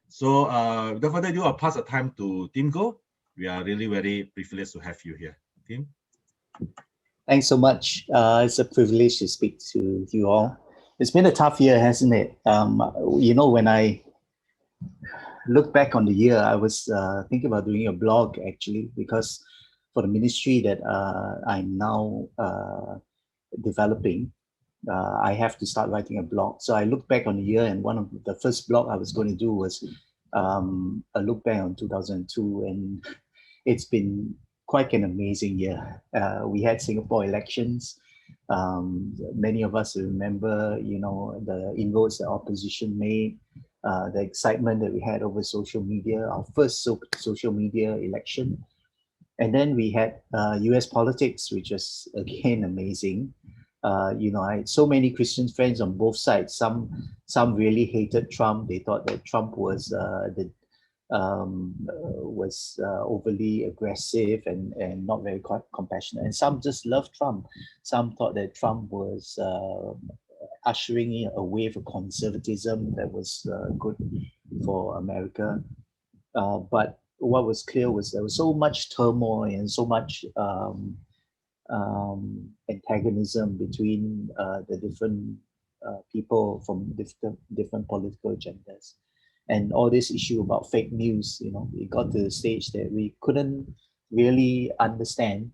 So without further ado, I'll pass the time to Tim Goh. We are really very privileged to have you here. Tim? Thanks so much. It's a privilege to speak to you all. It's been a tough year, hasn't it? When I look back on the year, I was thinking about doing a blog actually, because for the ministry that I'm now developing, I have to start writing a blog. So I look back on the year, and one of the first blog I was going to do was a look back on 2002, and it's been quite an amazing year. We had Singapore elections. Many of us remember, the inroads the opposition made, the excitement that we had over social media, our first social media election. And then we had US politics, which was again amazing. I had so many Christian friends on both sides. Some really hated Trump. They thought that Trump was overly aggressive and not very compassionate. And some just loved Trump. Some thought that Trump was ushering in a wave of conservatism that was good for America. But what was clear was there was so much turmoil and so much antagonism between the different people from different political agendas. And all this issue about fake news, it got to the stage that we couldn't really understand,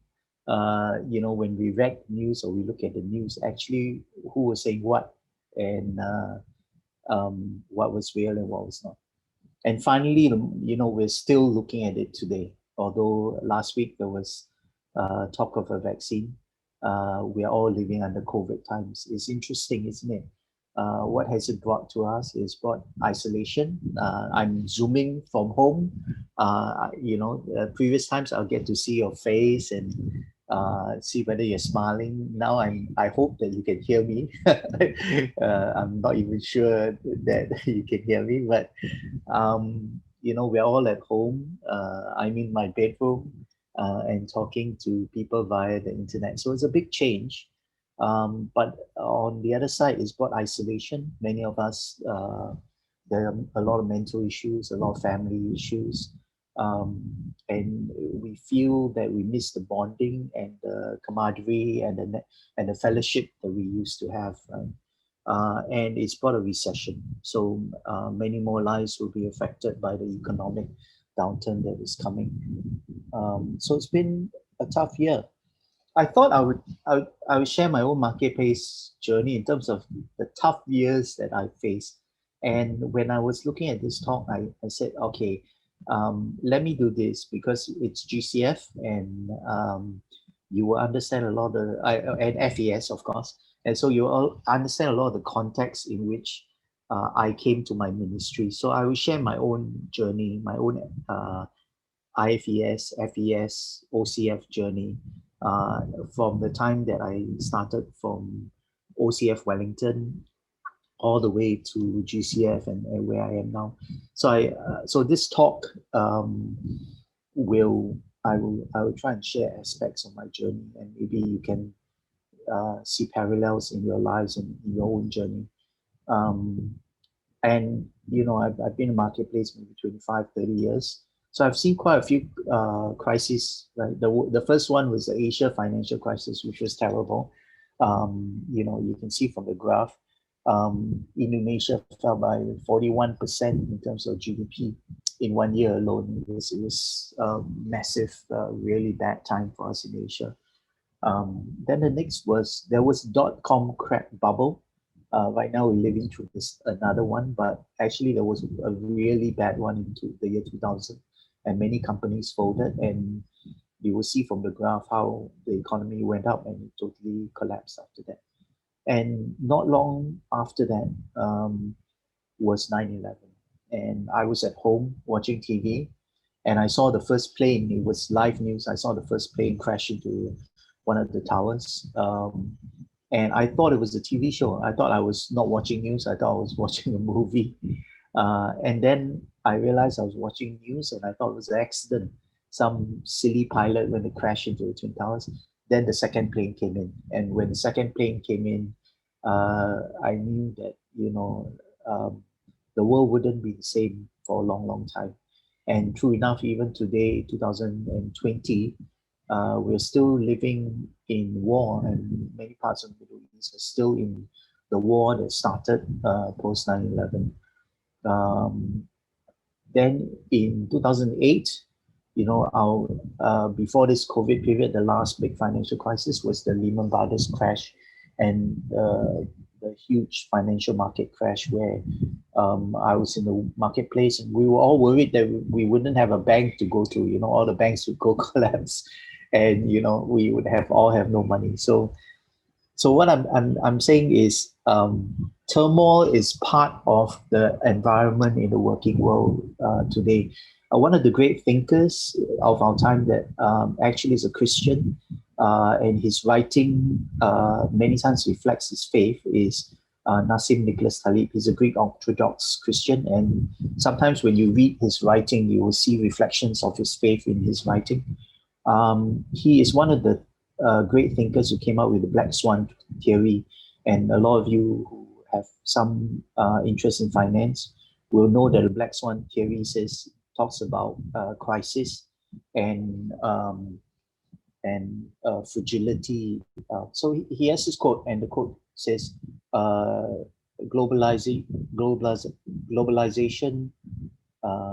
when we read news or we look at the news, actually who was saying what, and what was real and what was not. And finally, we're still looking at it today. Although last week there was talk of a vaccine, we are all living under COVID times. It's interesting, isn't it? What has it brought to us? It's brought isolation. I'm Zooming from home. Previous times I'll get to see your face and see whether you're smiling. Now I hope that you can hear me. I'm not even sure that you can hear me, but we're all at home. I'm in my bedroom and talking to people via the internet. So it's a big change. But on the other side, it's brought isolation. Many of us, there are a lot of mental issues, a lot of family issues, and we feel that we miss the bonding and the camaraderie and the fellowship that we used to have. And it's brought a recession. So many more lives will be affected by the economic downturn that is coming. So it's been a tough year. I thought I would share my own marketplace journey in terms of the tough years that I faced. And when I was looking at this talk, I said, okay, let me do this because it's GCF, and you will understand a lot of and FES, of course. And so you will understand a lot of the context in which I came to my ministry. So I will share my own journey, my own IFES, FES, OCF journey. From the time that I started from OCF Wellington all the way to GCF and where I am now. So this talk I will try and share aspects of my journey, and maybe you can see parallels in your lives and in your own journey. And I've been in marketplace maybe 25, 30 years. So I've seen quite a few crises. Right? The first one was the Asia financial crisis, which was terrible. You can see from the graph, Indonesia fell by 41% in terms of GDP in 1 year alone. It was massive, really bad time for us in Asia. Then the next was, there was .com crack bubble. Right now we're living through another one, but actually there was a really bad one into the year 2000. And many companies folded, and you will see from the graph how the economy went up and it totally collapsed after that. And not long after that was 9/11. And I was at home watching TV, and I saw the first plane. It was live news. I saw the first plane crash into one of the towers. And I thought it was a TV show. I thought I was not watching news. I thought I was watching a movie. And then I realized I was watching news, and I thought it was an accident. Some silly pilot went to crash into the Twin Towers. Then the second plane came in. And when the second plane came in, I knew that, the world wouldn't be the same for a long, long time. And true enough, even today, 2020, we're still living in war, and many parts of the Middle East are still in the war that started post 9/11. Then in 2008, our before this COVID period, the last big financial crisis was the Lehman Brothers crash, and the huge financial market crash where I was in the marketplace, and we were all worried that we wouldn't have a bank to go to. All the banks would go collapse, and we would all have no money. So what I'm saying is, turmoil is part of the environment in the working world today. One of the great thinkers of our time that actually is a Christian, and his writing many times reflects his faith, is Nassim Nicholas Taleb. He's a Greek Orthodox Christian, and sometimes when you read his writing, you will see reflections of his faith in his writing. He is one of the great thinkers who came up with the black swan theory, and a lot of you who have some interest in finance will know that the black swan theory talks about crisis and fragility. So he has this quote, and the quote says, globalization.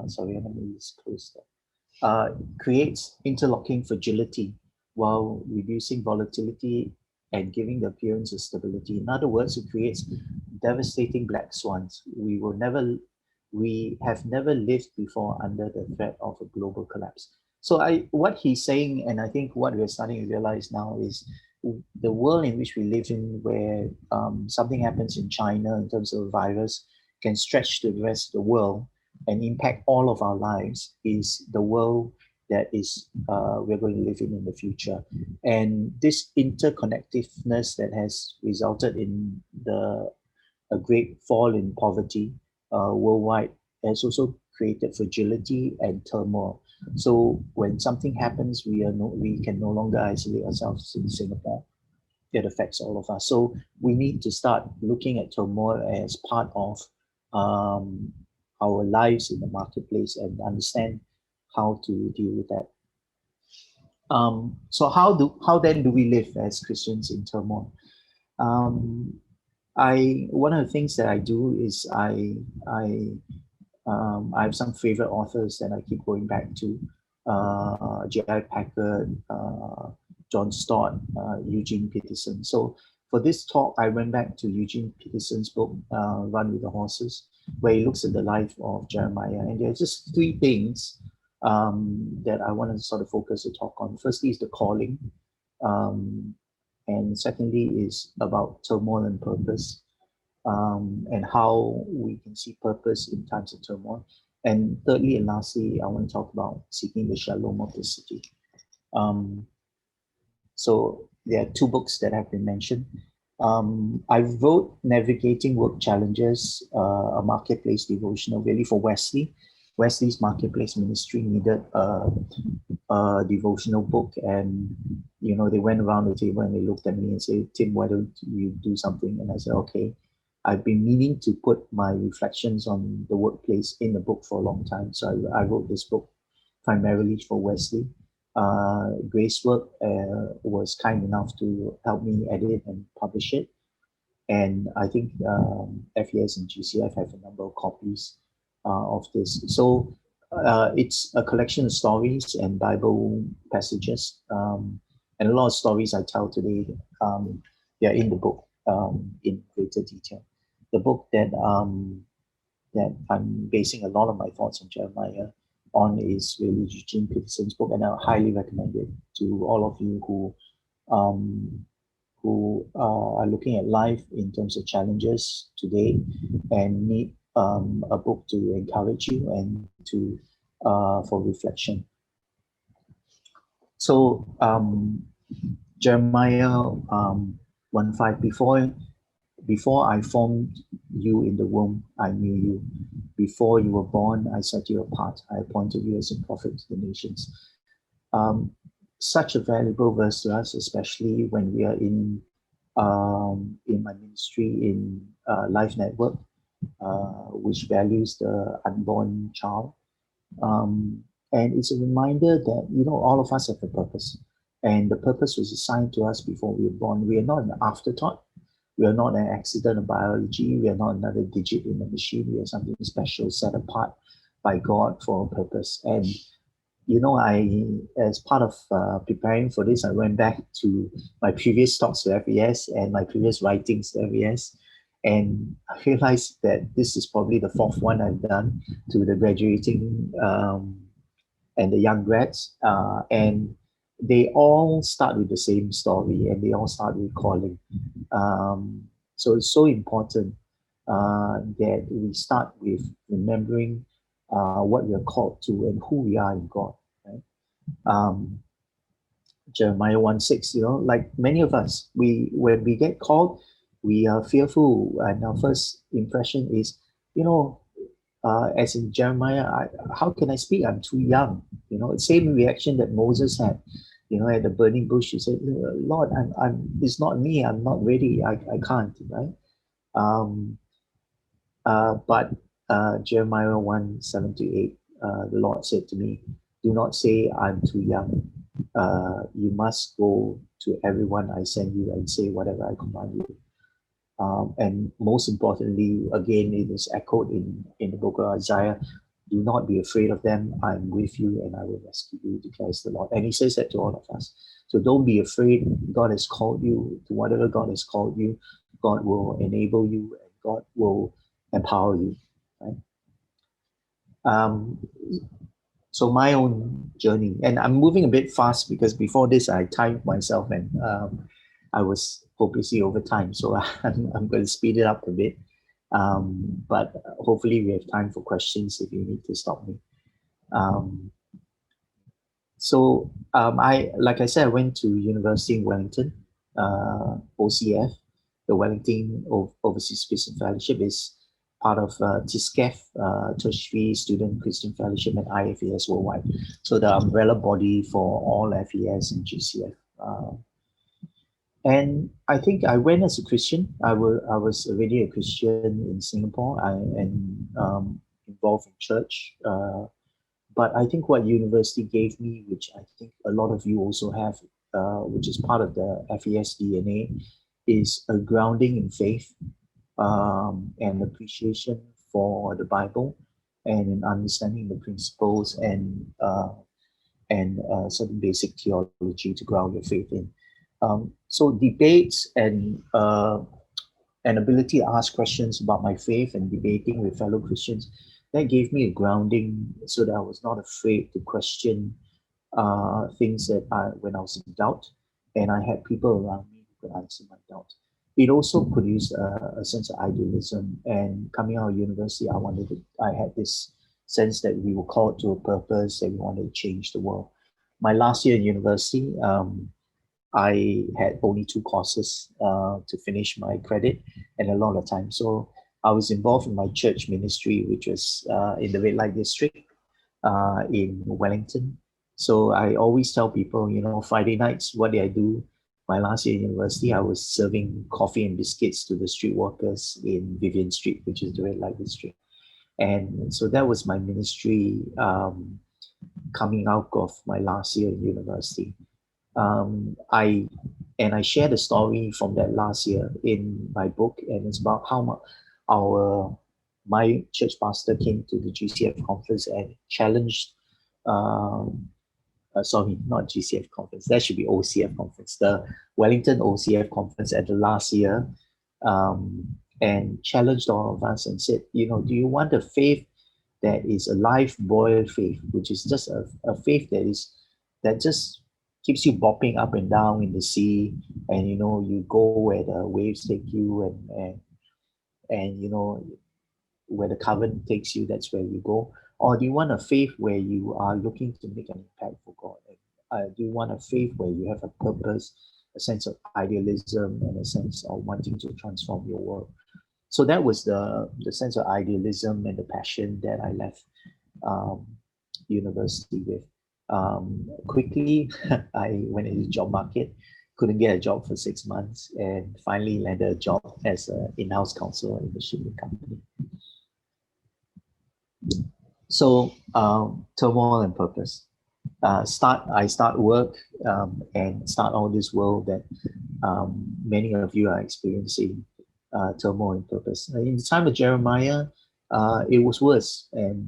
Sorry, let me just close that. Creates interlocking fragility while reducing volatility and giving the appearance of stability. In other words, it creates devastating black swans. We have never lived before under the threat of a global collapse. So what he's saying, and I think what we're starting to realize now, is the world in which we live in, where something happens in China in terms of a virus, can stretch to the rest of the world and impact all of our lives, is the world that is we're going to live in the future. And this interconnectedness that has resulted in a great fall in poverty worldwide has also created fragility and turmoil. So when something happens, we can no longer isolate ourselves in Singapore. It affects all of us. So we need to start looking at turmoil as part of our lives in the marketplace and understand how to deal with that. So how then do we live as Christians in turmoil? One of the things that I do is I have some favorite authors that I keep going back to: J.I. Packer, John Stott, Eugene Peterson. So for this talk, I went back to Eugene Peterson's book, Run with the Horses, where he looks at the life of Jeremiah. And there are just three things that I want to sort of focus the talk on. Firstly is the calling. And secondly is about turmoil and purpose, and how we can see purpose in times of turmoil. And thirdly and lastly, I want to talk about seeking the shalom of the city. So there are two books that have been mentioned. I wrote Navigating Work Challenges, a marketplace devotional, really for Wesley. Wesley's marketplace ministry needed a devotional book, and they went around the table and they looked at me and said, "Tim, why don't you do something?" And I said, "Okay." I've been meaning to put my reflections on the workplace in the book for a long time, so I wrote this book primarily for Wesley. Gracework was kind enough to help me edit and publish it, and I think FES and GCF have a number of copies of this. So it's a collection of stories and Bible passages, and a lot of stories I tell today, they're in the book in greater detail. The book that I'm basing a lot of my thoughts on Jeremiah on is really Eugene Peterson's book, and I highly recommend it to all of you who are looking at life in terms of challenges today and need a book to encourage you and to for reflection. So Jeremiah 1:5, before I formed you in the womb, I knew you. Before you were born, I set you apart. I appointed you as a prophet to the nations. Such a valuable verse to us, especially when we are in my ministry in Life Network, which values the unborn child. And it's a reminder that, all of us have a purpose. And the purpose was assigned to us before we were born. We are not an afterthought. We are not an accident of biology. We are not another digit in the machine. We are something special, set apart by God for a purpose. And as part of preparing for this, I went back to my previous talks to FES and my previous writings to FES, and I realized that this is probably the fourth one I've done to the graduating and the young grads, and they all start with the same story, and they all start with calling. So it's so important that we start with remembering what we are called to and who we are in God. Right? Jeremiah 1:6, like many of us, when we get called, we are fearful, and our first impression is, as in Jeremiah, how can I speak? I'm too young. Same reaction that Moses had, at the burning bush. He said, Lord, it's not me. I'm not ready. I can't, right? But Jeremiah 1:7-8, the Lord said to me, do not say I'm too young. You must go to everyone I send you and say whatever I command you. And most importantly, again, it is echoed in the book of Isaiah, do not be afraid of them. I'm with you and I will rescue you, declares the Lord. And he says that to all of us. So don't be afraid. God has called you to whatever God has called you. God will enable you and God will empower you. Right? So my own journey, and I'm moving a bit fast because before this I timed myself and I was hopelessly over time. So I'm going to speed it up a bit. But hopefully we have time for questions if you need to stop me. Like I said, I went to University in Wellington, OCF, the Wellington Overseas Christian Fellowship is part of TISCF, Tertiary Student Christian Fellowship, and IFES worldwide. So the umbrella body for all FES and GCF. And I think I went as a Christian. I was already a Christian in Singapore and involved in church. But I think what university gave me, which I think a lot of you also have, which is part of the FES DNA, is a grounding in faith and appreciation for the Bible and in understanding the principles and certain basic theology to ground your faith in. So debates and an ability to ask questions about my faith and debating with fellow Christians, that gave me a grounding so that I was not afraid to question things when I was in doubt, and I had people around me who could answer my doubt. It also produced a sense of idealism, and coming out of university, I had this sense that we were called to a purpose, that we wanted to change the world. My last year in university, I had only 2 courses to finish my credit and a lot of time. So I was involved in my church ministry, which was in the red light district in Wellington. So I always tell people, Friday nights, what did I do? My last year in university, I was serving coffee and biscuits to the street workers in Vivian Street, which is the red light district. And so that was my ministry coming out of my last year in university. I share the story from that last year in my book, and it's about how my church pastor came to the GCF conference and challenged, sorry, not GCF conference, that should be OCF conference, the Wellington OCF conference at the last year, and challenged all of us and said, do you want a faith that is a live boiled faith, which is just a faith that just keeps you bopping up and down in the sea, and you go where the waves take you, and where the current takes you, that's where you go? Or do you want a faith where you are looking to make an impact for God? Do you want a faith where you have a purpose, a sense of idealism, and a sense of wanting to transform your world? So that was the sense of idealism and the passion that I left university with. Quickly, I went into the job market, couldn't get a job for 6 months, and finally landed a job as an in-house counsel in the shipping company. So turmoil and purpose. I start work and start all this world that many of you are experiencing, turmoil and purpose. In the time of Jeremiah, it was worse and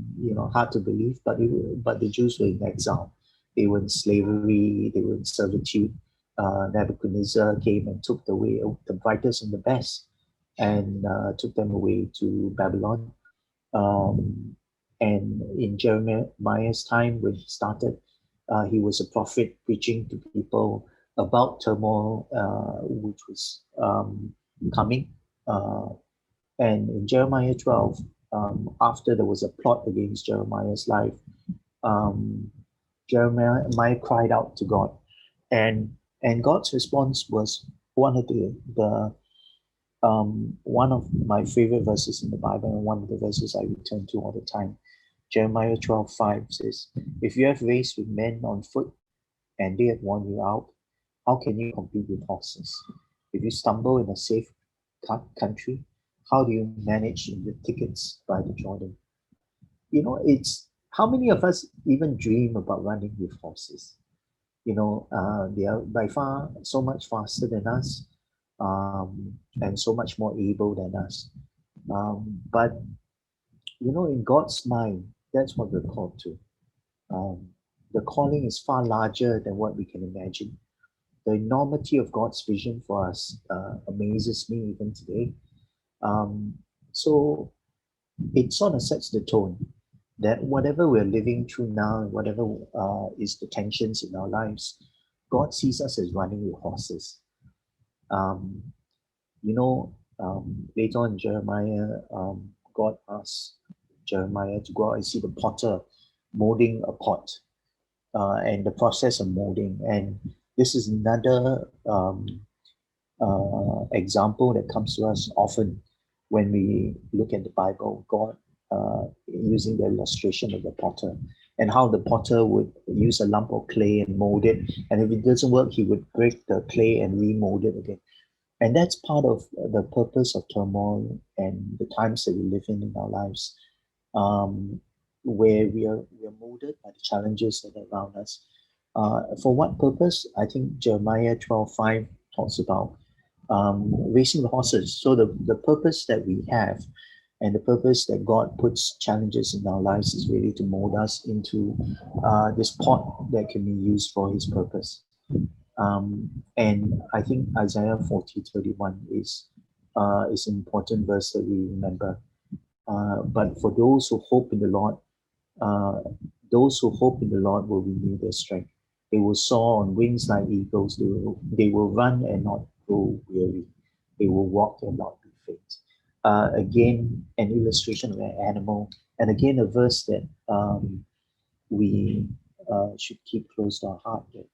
hard to believe, but the Jews were in exile. They were in slavery, they were in servitude. Nebuchadnezzar came and took away the brightest and the best and took them away to Babylon. And in Jeremiah's time, when he started, he was a prophet preaching to people about turmoil, which was coming. And in Jeremiah 12, after there was a plot against Jeremiah's life, Jeremiah cried out to God, and God's response was one of one of my favorite verses in the Bible, and one of the verses I return to all the time. Jeremiah 12:5 says, "If you have raced with men on foot and they have worn you out, how can you compete with horses? If you stumble in a safe country, how do you manage in the thickets by the Jordan?" It's how many of us even dream about running with horses? They are by far so much faster than us, and so much more able than us. But in God's mind, that's what we're called to. The calling is far larger than what we can imagine. The enormity of God's vision for us amazes me even today. So it sort of sets the tone that whatever we're living through now, whatever is the tensions in our lives, God sees us as running with horses. Later on in Jeremiah, God asks Jeremiah to go out and see the potter molding a pot, and the process of molding. And this is another example that comes to us often when we look at the Bible. God using the illustration of the potter, and how the potter would use a lump of clay and mold it, and if it doesn't work, he would break the clay and remold it again. And that's part of the purpose of turmoil and the times that we live in our lives, where we are molded by the challenges that are around us. For what purpose? I think Jeremiah 12:5 talks about racing the horses. So the purpose that we have, and the purpose that God puts challenges in our lives, is really to mold us into this pot that can be used for His purpose. And I think Isaiah 40:31 is an important verse that we remember. But for those who hope in the Lord, will renew their strength. They will soar on wings like eagles. They will run and not grow weary. They will walk and not be faint. Again, an illustration of an animal, and again a verse that we should keep close to our heart. That,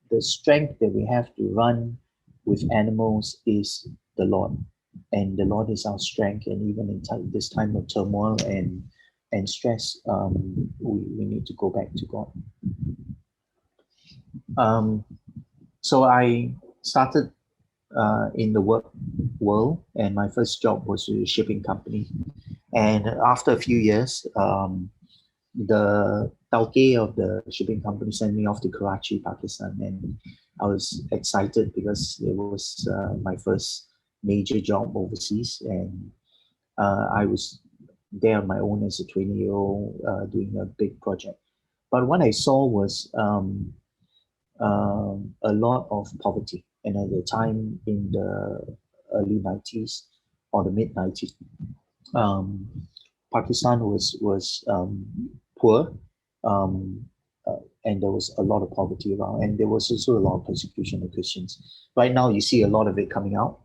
the strength that we have to run with animals is the Lord, and the Lord is our strength. And even in this time of turmoil and stress, we need to go back to God. So I started in the work world, and my first job was with a shipping company. And after a few years, the tauke of the shipping company sent me off to Karachi, Pakistan, and I was excited because it was my first major job overseas, and I was there on my own as a 20-year-old doing a big project. But what I saw was a lot of poverty, and at the time in the early 90s or the mid 90s, Pakistan was poor, and there was a lot of poverty around, and there was also a lot of persecution of Christians. Right now, you see a lot of it coming out,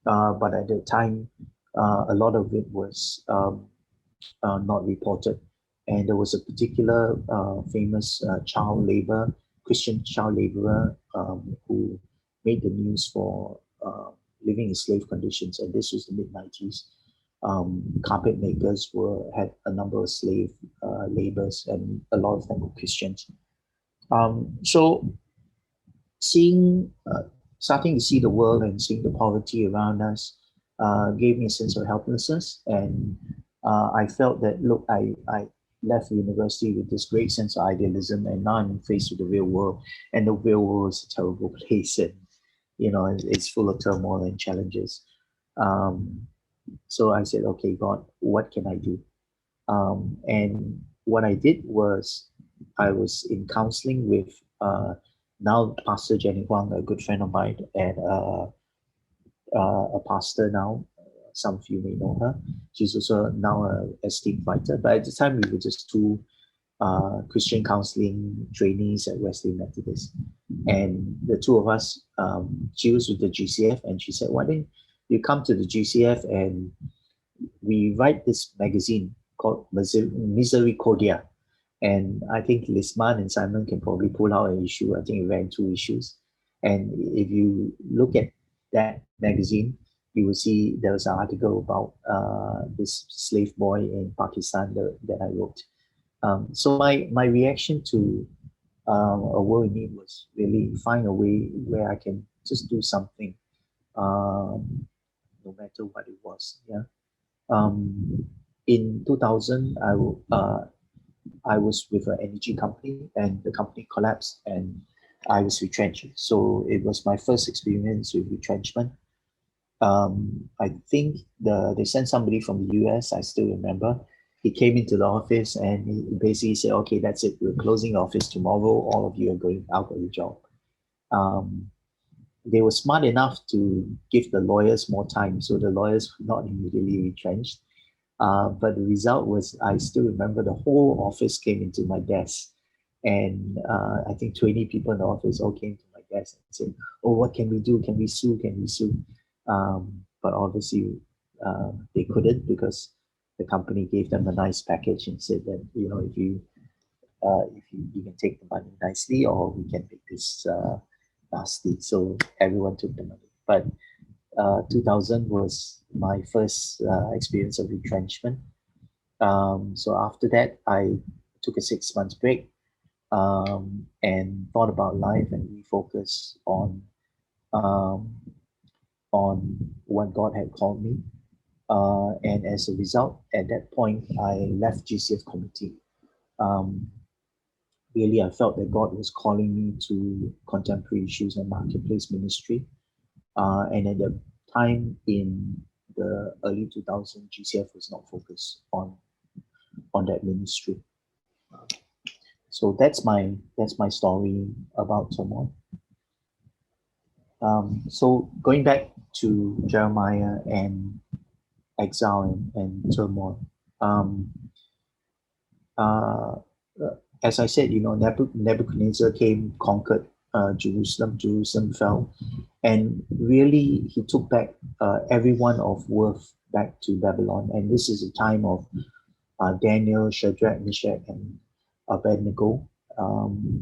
but at the time, a lot of it was not reported. And there was a particular famous Christian child laborer who made the news for living in slave conditions, and this was the mid-90s. Carpet makers had a number of slave laborers, and a lot of them were Christians. So starting to see the world and seeing the poverty around us gave me a sense of helplessness. And I felt that, look, I left university with this great sense of idealism, and now I'm faced with the real world, and the real world is a terrible place, and it's full of turmoil and challenges. Um, so I said, okay, God, what can I do? And what I did was I was in counseling with now Pastor Jenny Huang, a good friend of mine, and a pastor now. Some of you may know her. She's also now a esteemed writer. But at the time, we were just two Christian counseling trainees at Wesley Methodist. And the two of us, she was with the GCF, and she said, why don't you come to the GCF and we write this magazine called Misericordia. And I think Lisman and Simon can probably pull out an issue. I think it ran 2 issues. And if you look at that magazine, you will see there was an article about this slave boy in Pakistan that I wrote. So my reaction to a world in need was really find a way where I can just do something, no matter what it was. Yeah. In 2000, I was with an energy company, and the company collapsed, and I was retrenched. So it was my first experience with retrenchment. I think they sent somebody from the US, I still remember. He came into the office and he basically said, okay, that's it. We're closing the office tomorrow. All of you are going out of the job. They were smart enough to give the lawyers more time. So the lawyers were not immediately retrenched. But the result was, I still remember the whole office came into my desk. And I think 20 people in the office all came to my desk and said, oh, what can we do? Can we sue? Can we sue? But obviously they couldn't, because the company gave them a nice package and said that, if you can take the money nicely, or we can make this nasty. So everyone took the money. But 2000 was my first experience of retrenchment. So after that, I took a 6 months break and thought about life and refocused um, on what God had called me. And as a result, at that point, I left GCF committee. Really, I felt that God was calling me to contemporary issues and marketplace ministry. And at the time in the early 2000s, GCF was not focused on that ministry. So that's my story about turmoil. So going back to Jeremiah and exile and turmoil. As I said, Nebuchadnezzar came, conquered Jerusalem. Jerusalem fell, and really he took back everyone of worth back to Babylon. And this is a time of Daniel, Shadrach, Meshach, and Abednego.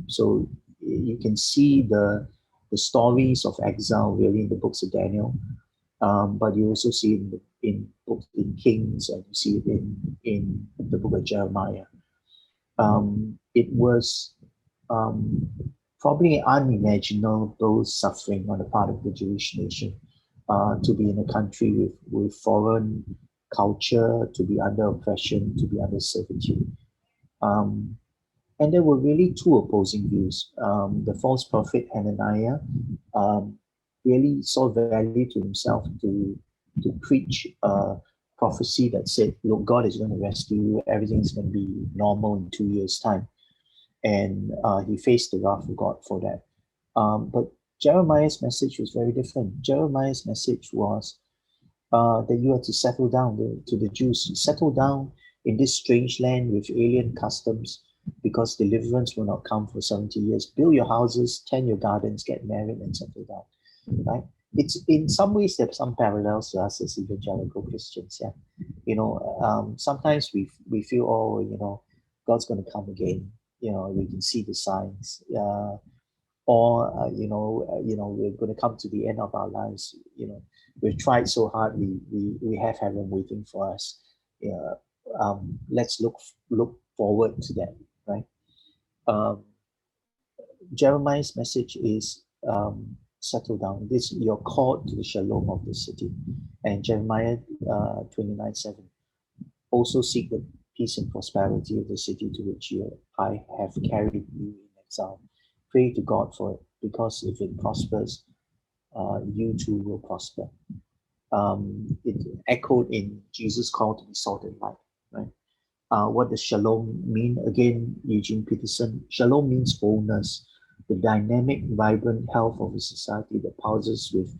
So you can see the stories of exile really in the books of Daniel, but you also see it in Kings, and you see it in the book of Jeremiah. It was probably unimaginable suffering on the part of the Jewish nation to be in a country with foreign culture, to be under oppression, to be under servitude. And there were really two opposing views. The false prophet Hananiah really saw value to himself to preach a prophecy that said, look, God is going to rescue you, everything's going to be normal in 2 years' time. And he faced the wrath of God for that. But Jeremiah's message was very different. Jeremiah's message was that you have to settle down to the Jews, settle down in this strange land with alien customs, because deliverance will not come for 70 years. Build your houses, tend your gardens, get married, and settle down. Right? It's in some ways there's some parallels to us as evangelical Christians. Yeah, sometimes we feel, oh, God's going to come again. We can see the signs. Or we're going to come to the end of our lives. We've tried so hard. We have heaven waiting for us. Let's look forward to that, right? Jeremiah's message is settle down. This you're called to the shalom of the city. And Jeremiah 29:7. Also seek the peace and prosperity of the city to which I have carried you in exile. Pray to God for it, because if it prospers, you too will prosper. It echoed in Jesus' call to be salt and light, right? What does shalom mean? Again, Eugene Peterson, shalom means wholeness, the dynamic, vibrant health of a society that pulses with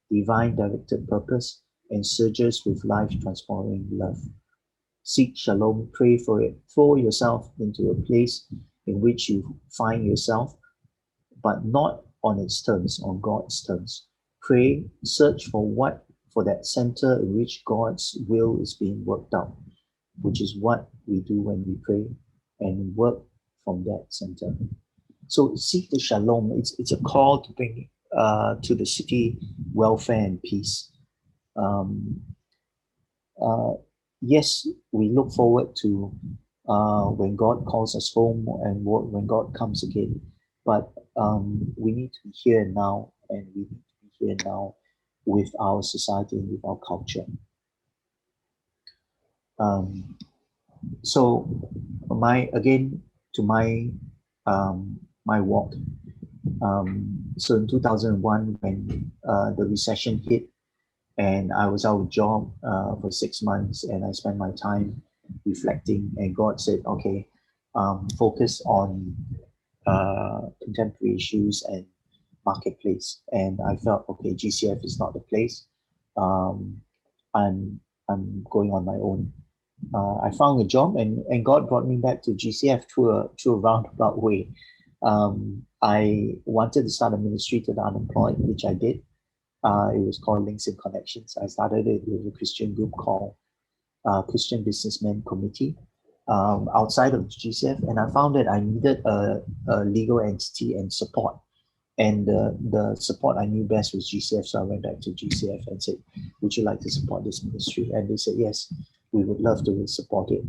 divine directed purpose and surges with life transforming love. Seek shalom, pray for it, throw yourself into a place in which you find yourself, but not on its terms, on God's terms. Pray, search for that center in which God's will is being worked out, which is what we do when we pray and work from that center. So seek the shalom. It's a call to bring to the city welfare and peace. Yes, we look forward to when God calls us home and when God comes again. But we need to be here now, and we need to be here now with our society and with our culture. So my walk. So in 2001, when the recession hit, and I was out of job for 6 months, and I spent my time reflecting, and God said, okay, focus on contemporary issues and marketplace. And I felt, okay, GCF is not the place. I'm going on my own. I found a job, and God brought me back to GCF through a roundabout way. I wanted to start a ministry to the unemployed, which I did. It was called Links and Connections. I started it with a Christian group called Christian Businessmen Committee outside of GCF, and I found that I needed a legal entity and support. And the support I knew best was GCF, so I went back to GCF and said, would you like to support this ministry? And they said, yes, we would love to support it.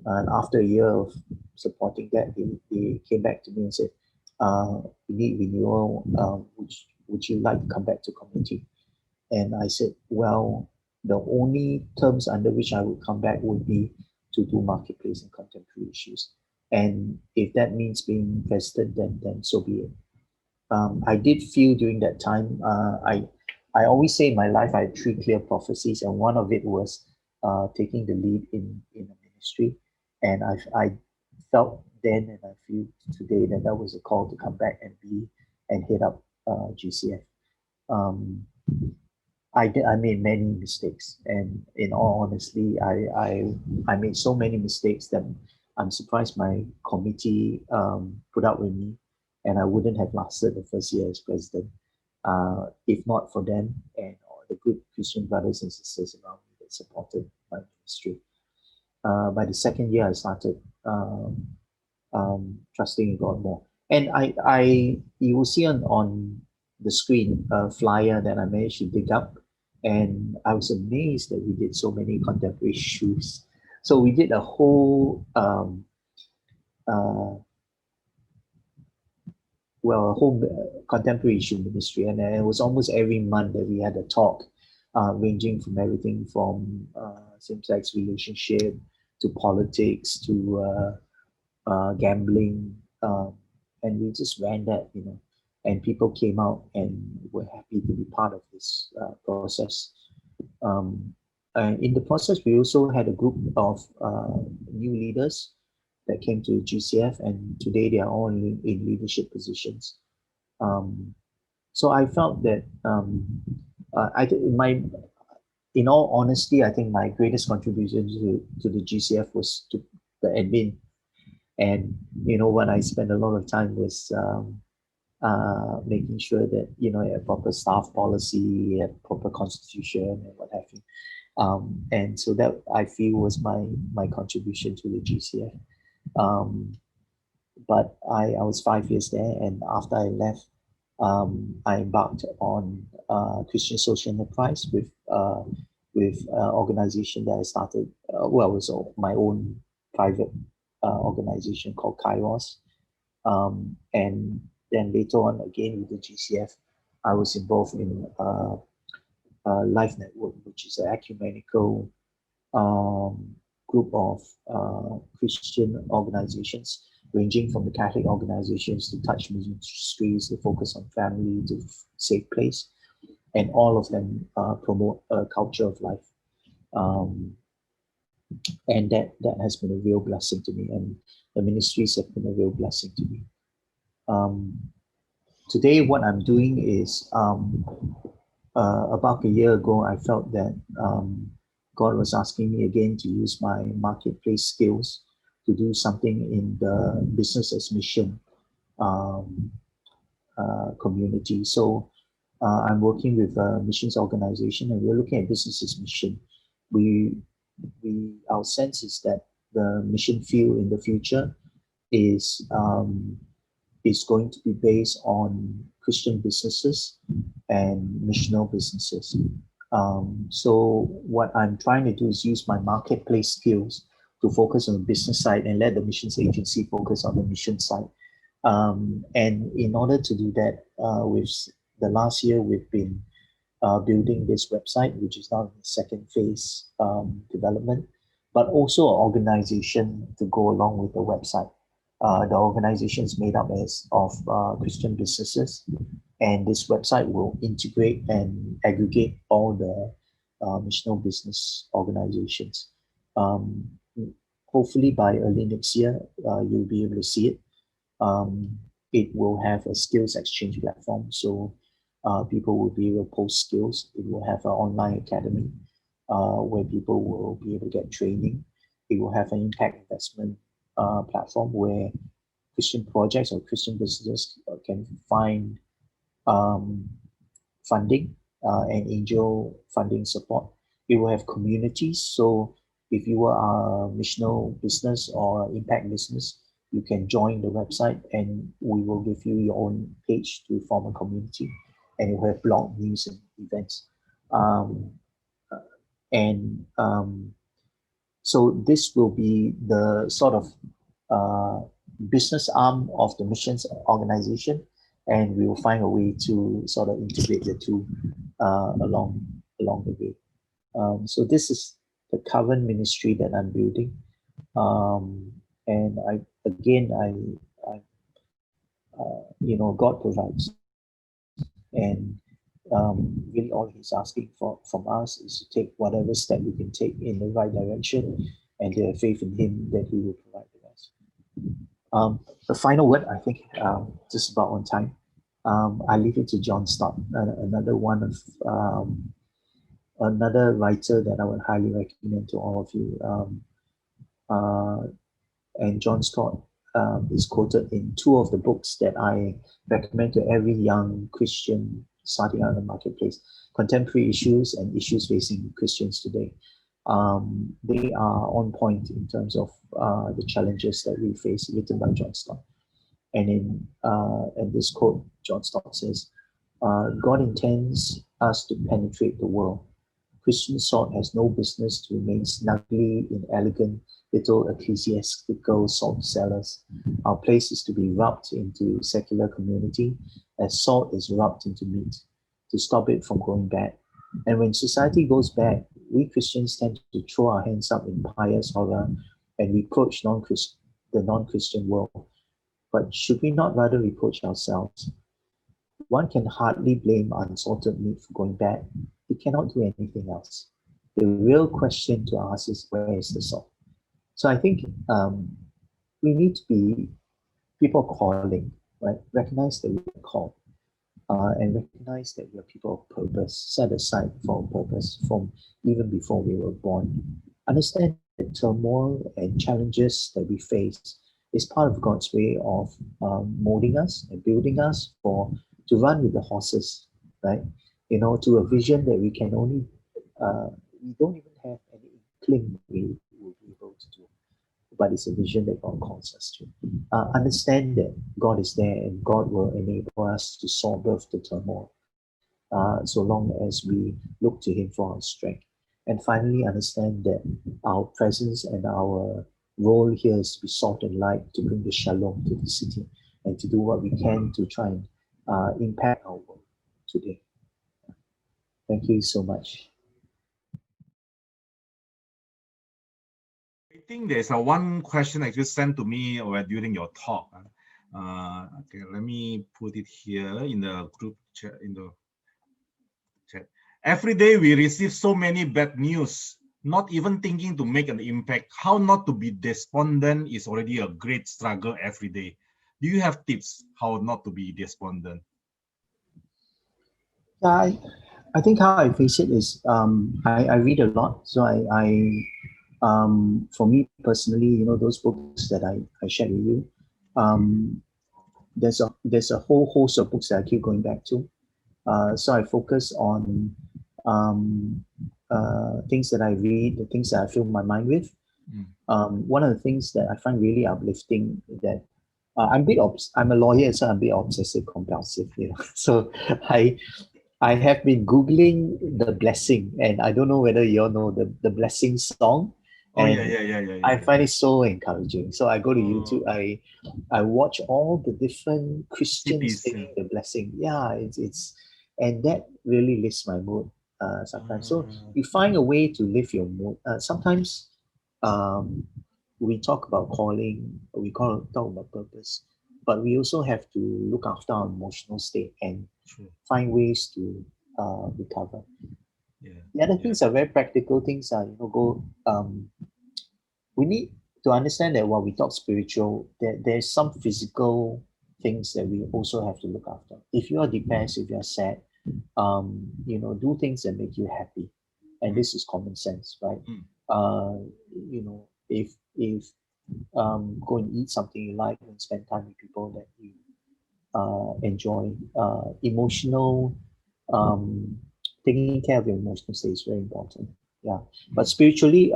And after a year of supporting that, they came back to me and said, we need renewal. Would you like to come back to community? And I said, well, the only terms under which I would come back would be to do marketplace and contemporary issues. And if that means being president, then so be it. I did feel during that time, I always say in my life I had 3 clear prophecies, and one of it was taking the lead in a ministry. And I felt then, and I feel today, that was a call to come back and head up GCF. I made many mistakes, and in all honesty, I made so many mistakes that I'm surprised my committee put up with me, and I wouldn't have lasted the first year as president if not for them and all the good Christian brothers and sisters around me that supported my ministry. By the second year, I started trusting in God more. And you will see on the screen a flyer that I managed to dig up, and I was amazed that we did so many contemporary issues. So we did a whole contemporary issue ministry, and it was almost every month that we had a talk, ranging from everything from same-sex relationship to politics to gambling, and we just ran that, and people came out and were happy to be part of this process. And in the process, we also had a group of new leaders that came to GCF, and today they are all in leadership positions. So I felt that in all honesty, I think my greatest contribution to the GCF was to the admin. And what I spent a lot of time was making sure that a proper staff policy, a proper constitution, and what have you. And so that, I feel, was my contribution to the GCF. But I was 5 years there, and after I left, I embarked on Christian social enterprise with organization that I started. It was my own private organization called Kairos. And Then later on, again with the GCF, I was involved in Life Network, which is an ecumenical group of Christian organizations, ranging from the Catholic organizations to touch ministries, to focus on family, to safe place, and all of them promote a culture of life. And that has been a real blessing to me, and the ministries have been a real blessing to me. Today, what I'm doing is about a year ago, I felt that God was asking me again to use my marketplace skills to do something in the business as mission community. So I'm working with a missions organization, and we're looking at business as mission. Our sense is that the mission field in the future is going to be based on Christian businesses and missional businesses. So what I'm trying to do is use my marketplace skills to focus on the business side and let the missions agency focus on the mission side. And in order to do that, with the last year, we've been building this website, which is now in the second phase development, but also an organization to go along with the website. The organization is made up of Christian businesses, and this website will integrate and aggregate all the missional business organizations. Hopefully by early next year, you'll be able to see it. It will have a skills exchange platform, so people will be able to post skills. It will have an online academy where people will be able to get training. It will have an impact investment platform where Christian projects or Christian businesses can find funding and angel funding support. It will have communities. So if you are a missional business or impact business, you can join the website and we will give you your own page to form a community, and it will have blog news and events. So this will be the sort of business arm of the missions organization, and we will find a way to sort of integrate the two along the way. So this is the current ministry that I'm building, and God provides, and really all He's asking from us is to take whatever step we can take in the right direction, and to have faith in Him that He will provide the rest. The final word, I think, just about on time. I leave it to John Stott, another one of another writer that I would highly recommend to all of you. And John Stott is quoted in two of the books that I recommend to every young Christian starting out in the marketplace: Contemporary Issues and Issues Facing Christians Today. They are on point in terms of the challenges that we face, written by John Stott. And in this quote, John Stott says, God intends us to penetrate the world. Christian salt has no business to remain snugly in elegant little ecclesiastical salt cellars. Our place is to be rubbed into secular community as salt is rubbed into meat, to stop it from going bad. And when society goes bad, we Christians tend to throw our hands up in pious horror and reproach the non-Christian world. But should we not rather reproach ourselves? One can hardly blame unsalted meat for going bad. It cannot do anything else. The real question to ask is, where is the salt? So I think we need to be people calling, right? Recognize that we are called, and recognize that we are people of purpose, set aside for a purpose from even before we were born. Understand the turmoil and challenges that we face is part of God's way of molding us and building us to run with the horses, right? To a vision that we can only, we don't even have any inkling we will be able to do. But it's a vision that God calls us to. Understand that God is there and God will enable us to solve the turmoil, so long as we look to Him for our strength. And finally, understand that our presence and our role here is to be salt and light, to bring the shalom to the city. and to do what we can to try and impact our world today. Thank you so much. I think there's one question actually sent to me during your talk. Okay, let me put it here in the group chat. Every day we receive so many bad news, not even thinking to make an impact. How not to be despondent is already a great struggle every day. Do you have tips how not to be despondent? Yeah, I think how I face it is I read a lot. So for me personally, those books that I shared with you, um, there's a whole host of books that I keep going back to. So I focus on um, things that I read, the things that I fill my mind with. One of the things that I find really uplifting is that I'm a lawyer, so I'm a bit obsessive compulsive. So I I have been Googling the blessing, and I don't know whether you all know the blessing song. Oh yeah, And yeah, yeah, yeah, I yeah. find it so encouraging. So I go to YouTube, Oh, I watch all the different Christians cities. singing the blessing. Yeah, it's and that really lifts my mood sometimes. So you find a way to lift your mood. Sometimes um, we talk about calling, talk about purpose, but we also have to look after our emotional state and True. find ways to recover. Yeah, The other yeah. things are very practical things. We need to understand that while we talk spiritual, there's some physical things that we also have to look after. If you are depressed, if you're sad, do things that make you happy, and Mm, this is common sense, right? mm, If go and eat something you like and spend time with people that you enjoy. Emotional, um, taking care of your emotional state is very important. Yeah, but mm, spiritually,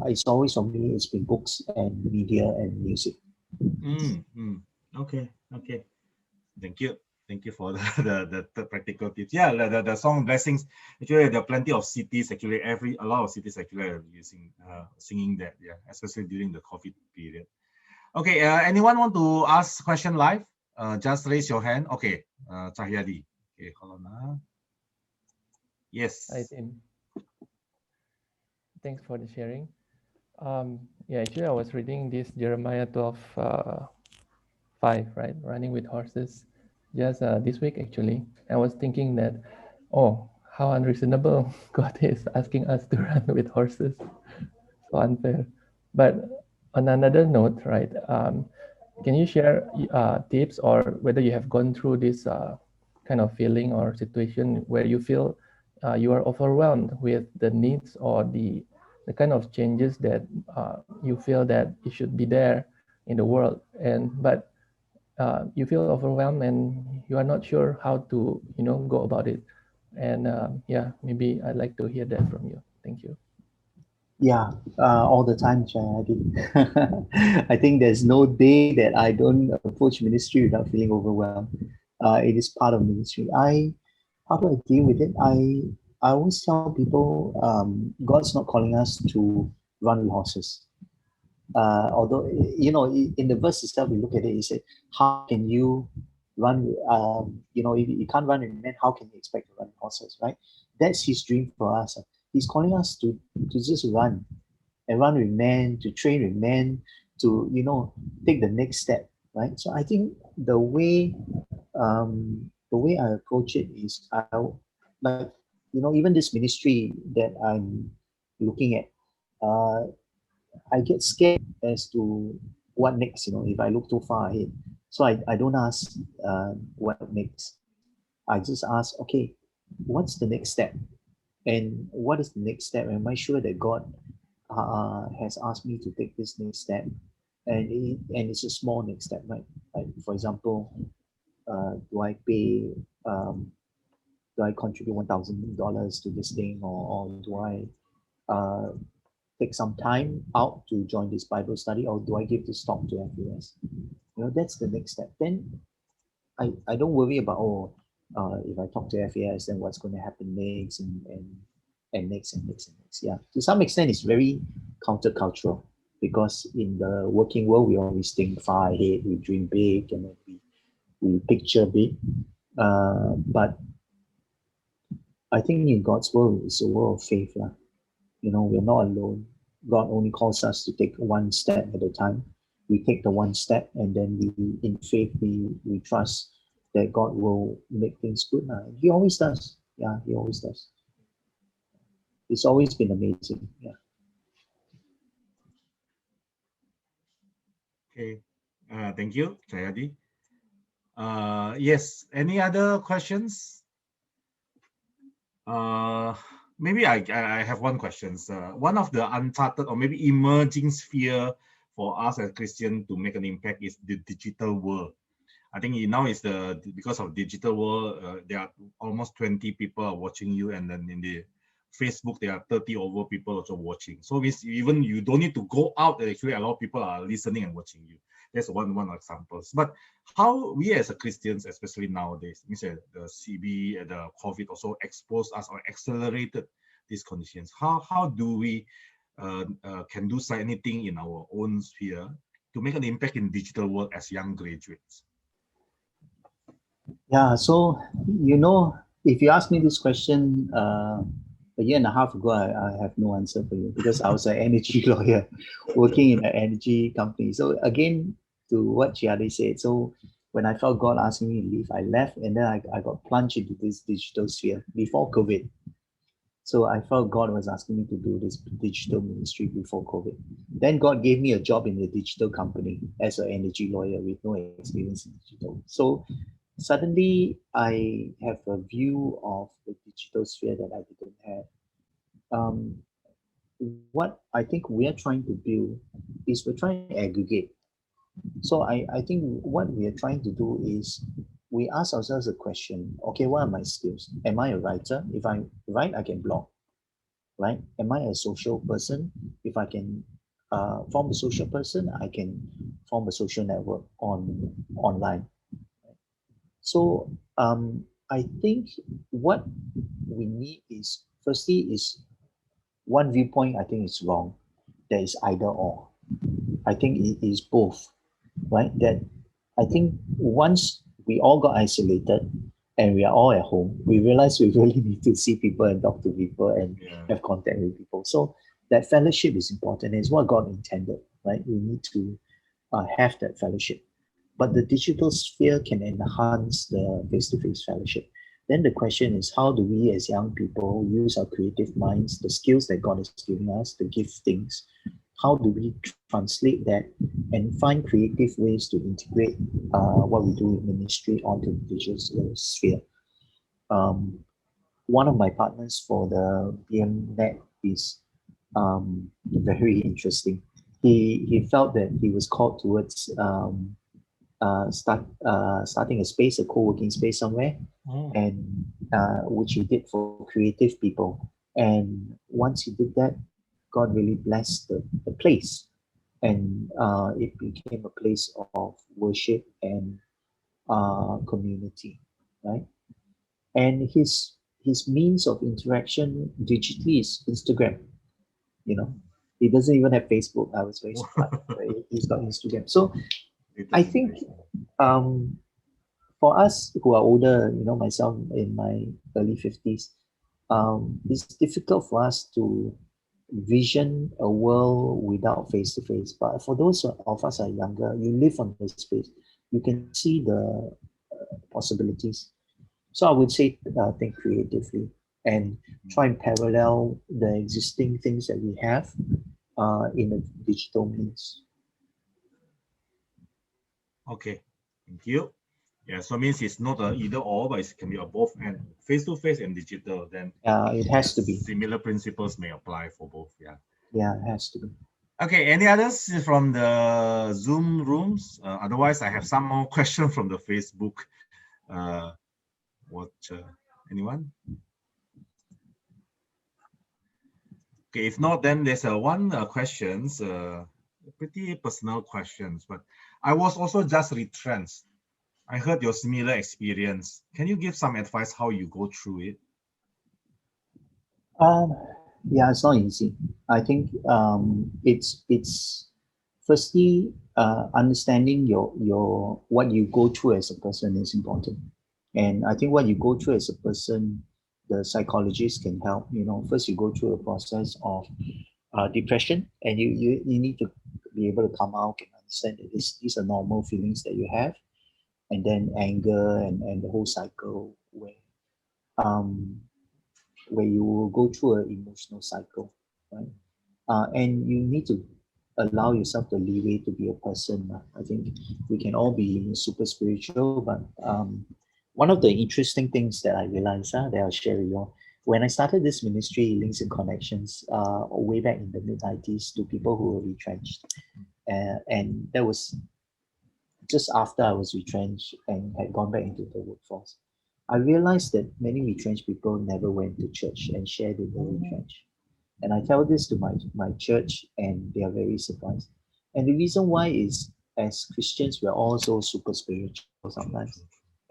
it's always for me. It's been books and media and music. Okay, okay. Thank you. Thank you for the practical tips. Yeah, the song Blessings. Actually, there are plenty of cities. Actually, a lot of cities actually are using singing that. Yeah, especially during the COVID period. Okay. Anyone want to ask question live? Just raise your hand. Okay. Cahyadi. Okay. Hold on. Hi, Yes. Tim. Thanks for the sharing. Yeah, actually, I was reading this Jeremiah 12, 5, right? Running with horses. Just this week, actually. I was thinking that, oh, how unreasonable God is asking us to run with horses. So unfair. But on another note, right? Can you share tips or whether you have gone through this kind of feeling or situation where you feel you are overwhelmed with the needs or the kind of changes that you feel that it should be there in the world, but you feel overwhelmed and you are not sure how to go about it, and yeah, maybe I'd like to hear that from you. Thank you. Yeah, all the time, Chad. I think there's no day that I don't approach ministry without feeling overwhelmed. It is part of ministry. How do I deal with it? I always tell people, God's not calling us to run with horses. Although in the verse itself, we look at it. He said, "How can you run? If you can't run with men, how can you expect to run with horses?" Right? That's His dream for us. He's calling us to just run and run with men, to train with men, to take the next step. Right? So I think the way I approach it is like even this ministry that I'm looking at. I get scared as to what next, if I look too far ahead. So I don't ask what next. I just ask, okay, what's the next step? And what is the next step? Am I sure that God has asked me to take this next step? And it's a small next step, right? Like, for example, do I pay, do I contribute $1,000 to this thing, or do I uh, take some time out to join this Bible study, or do I give this talk to FAS? That's the next step. Then I don't worry about, if I talk to FAS, then what's going to happen next, and next and next and next. Yeah, to some extent, it's very countercultural because in the working world, we always think far ahead, we dream big, and then we picture big. But I think in God's world, it's a world of faith. You know, we're not alone. God only calls us to take one step at a time. We take the one step, and then in faith, we trust that God will make things good. He always does. Yeah, he always does. It's always been amazing. Yeah. Okay. Thank you, Jayadi. Yes. Any other questions? Maybe I have one question. One of the uncharted or maybe emerging sphere for us as Christians to make an impact is the digital world. I think now is because of digital world, there are almost 20 people are watching you, and then in the Facebook there are 30 over people also watching. So means even you don't need to go out. Actually, a lot of people are listening and watching you. That's one examples. But how we as a Christians, especially nowadays, means the CB and the COVID also exposed us or accelerated these conditions. How do we can do anything in our own sphere to make an impact in digital world as young graduates? Yeah, so, you know, if you ask me this question a year and a half ago, I have no answer for you because I was an energy lawyer working in an energy company. So again, to what Chiadi said, so when I felt God asking me to leave, I left, and then I got plunged into this digital sphere before COVID. So I felt God was asking me to do this digital ministry before COVID. Then God gave me a job in a digital company as an energy lawyer with no experience in digital. So suddenly I have a view of the digital sphere that I didn't have. What I think we're trying to build is we're trying to aggregate. So I think what we are trying to do is we ask ourselves a question, okay, what are my skills? Am I a writer? If I write, I can blog, right? Am I a social person? If I can form a social person, I can form a social network online. So I think what we need is, firstly, is one viewpoint I think is wrong. There is either or. I think it is both, right? That I think once we all got isolated and we are all at home, we realize we really need to see people and talk to people and have contact with people. So that fellowship is important. It's what God intended, right? We need to have that fellowship. But the digital sphere can enhance the face-to-face fellowship. Then the question is, how do we as young people use our creative minds, the skills that God is giving us, the gift things, how do we translate that and find creative ways to integrate what we do in ministry onto the digital sphere? One of my partners for the BMNet is very interesting. He felt that he was called towards starting a space, a co-working space somewhere, and which he did for creative people. And once he did that, God really blessed the place, and it became a place of worship and community, right? And his means of interaction digitally is Instagram. You know, he doesn't even have Facebook. I was very surprised. He's got Instagram. So I think for us who are older, you know, myself in my early 50s, it's difficult for us to vision a world without face to face. But for those of us who are younger, you live on this space, you can see the possibilities. So I would say think creatively and try and parallel the existing things that we have in a digital means. Okay, thank you. Yeah, so means it's not a either or, but it can be a both and face to face and digital. Then It has to be. Similar principles may apply for both. Yeah. Yeah, it has to be. Okay. Any others from the Zoom rooms? Otherwise, I have some more questions from the Facebook. What? Anyone? Okay. If not, then there's one questions. Pretty personal questions, but I was also just retrenched. I heard your similar experience. Can you give some advice how you go through it? Yeah, it's not easy. I think it's firstly understanding your what you go through as a person is important. And I think what you go through as a person, the psychologists can help. You know, first you go through a process of depression, and you need to be able to come out and understand that these are normal feelings that you have, and then anger and the whole cycle um, where you will go through an emotional cycle, right? And you need to allow yourself the leeway to be a person. I think we can all be super spiritual, but one of the interesting things that I realized that I'll share with you all, when I started this ministry, Links and Connections, way back in the mid-90s, to people who were retrenched. And that was just after I was retrenched and had gone back into the workforce. I realized that many retrenched people never went to church and shared in the retrenched. And I tell this to my church, and they are very surprised. And the reason why is, as Christians, we are also super spiritual sometimes.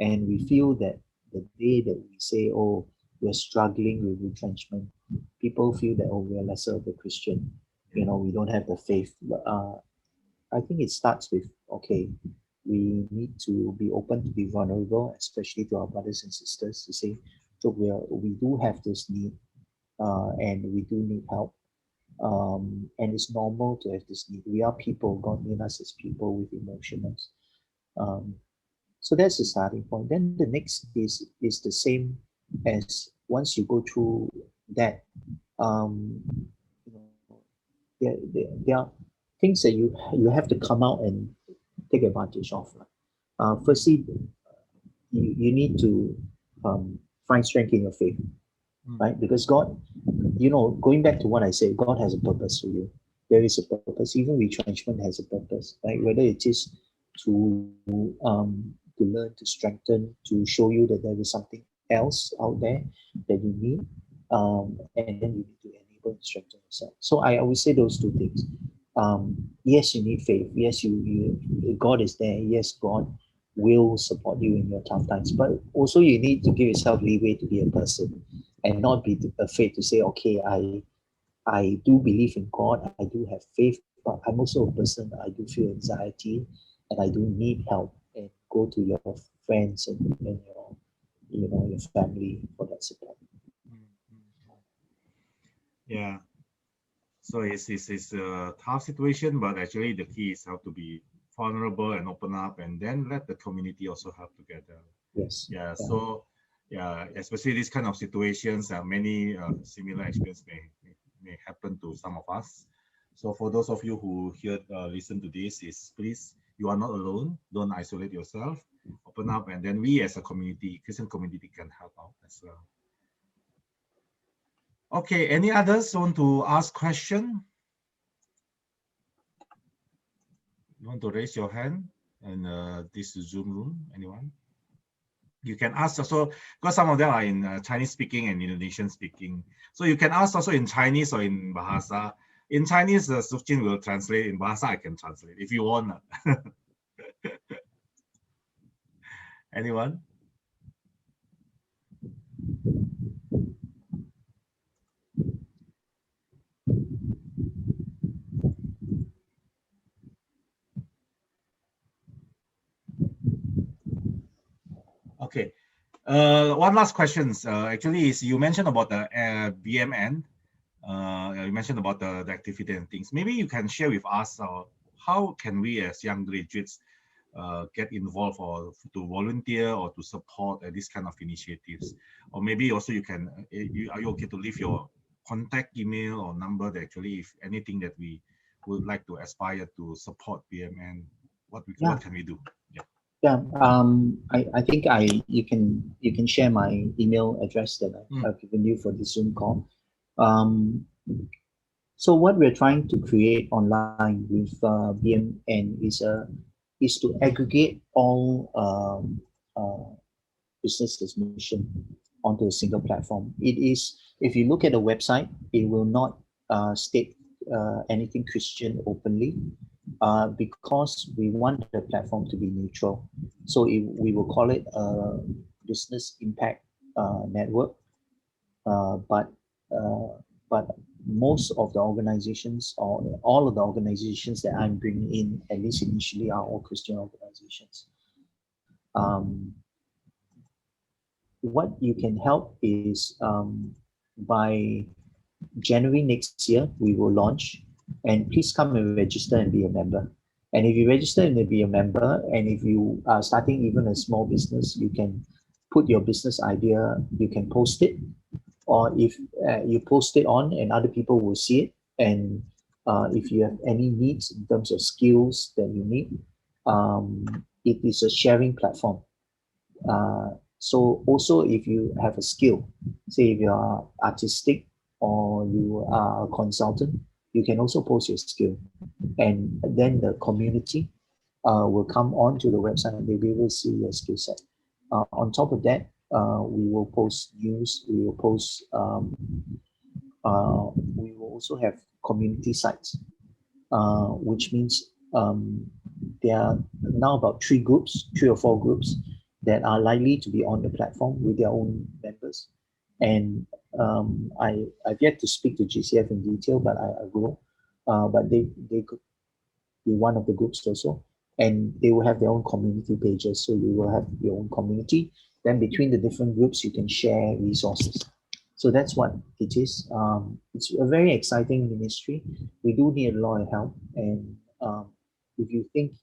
And we feel that the day that we say, oh, we're struggling with retrenchment, people feel that, oh, we're lesser of a Christian. You know, we don't have the faith. But, I think it starts with, okay, we need to be open to be vulnerable, especially to our brothers and sisters, to say, look, we do have this need, and we do need help. And it's normal to have this need. We are people. God made us as people with emotions. Um, so that's the starting point. Then the next is the same as once you go through that. You know, there are things that you have to come out and take advantage of. Firstly, you need to find strength in your faith, right? Because God, you know, going back to what I said, God has a purpose for you. There is a purpose. Even retrenchment has a purpose, right? Whether it is to learn, to strengthen, to show you that there is something else out there that you need, and then you need to enable and strengthen yourself. So I would say those two things. Yes, you need faith. Yes, God is there. Yes, God will support you in your tough times. But also you need to give yourself leeway to be a person and not be afraid to say, okay, I do believe in God, I do have faith, but I'm also a person, I do feel anxiety and I do need help, and go to your friends and your, you know, your family for that support. Yeah. So it's a tough situation, but actually the key is how to be vulnerable and open up, and then let the community also help together. Yes. Yeah. So yeah, especially these kind of situations, many similar experience may happen to some of us. So for those of you who listen to this, is please, you are not alone. Don't isolate yourself. Open up, and then we as a community, Christian community, can help out as well. Okay. Any others want to ask question? You want to raise your hand in this Zoom room? Anyone? You can ask also, because some of them are in Chinese speaking and Indonesian speaking. So you can ask also in Chinese or in Bahasa. In Chinese, Sufjin will translate. In Bahasa, I can translate if you want. Anyone? Okay. One last question. Actually, is you mentioned about the BMN. You mentioned about the activity and things. Maybe you can share with us how can we as young graduates get involved or to volunteer or to support this kind of initiatives, or maybe also you can are you okay to leave your contact email or number that actually if anything that we would like to aspire to support BMN, what can we do? Yeah, I think you can share my email address that I've given you for the Zoom call. So what we're trying to create online with BMN is to aggregate all businesses mission onto a single platform. It is, if you look at the website, it will not state anything Christian openly, because we want the platform to be neutral. So we will call it a business impact network, but most of the organizations, or all of the organizations that I'm bringing in, at least initially, are all Christian organizations. What you can help is by January next year, we will launch, and please come and register and be a member. And if you register and be a member, and if you are starting even a small business, you can put your business idea, you can post it, or if you post it on and other people will see it, and if you have any needs in terms of skills that you need, it is a sharing platform. So also if you have a skill, say if you are artistic or you are a consultant, you can also post your skill, and then the community will come on to the website and they'll be able to see your skill set. On top of that, we will post news, we will post, we will also have community sites, which means there are now about 3 or 4 groups that are likely to be on the platform with their own members. And I've yet to speak to GCF in detail, but I will. But they could be one of the groups also, and they will have their own community pages. So you will have your own community. Then between the different groups, you can share resources. So that's what it is. It's a very exciting ministry. We do need a lot of help, and if you think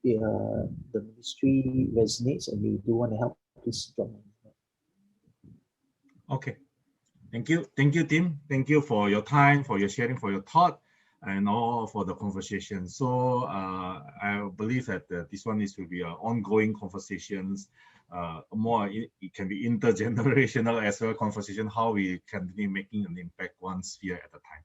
the ministry resonates and you do want to help, please join me. Okay. Thank you, Tim. Thank you for your time, for your sharing, for your thought, and all for the conversation. So I believe that this one is will be an ongoing conversations. More it can be intergenerational as well conversation, how we can be making an impact one sphere at a time.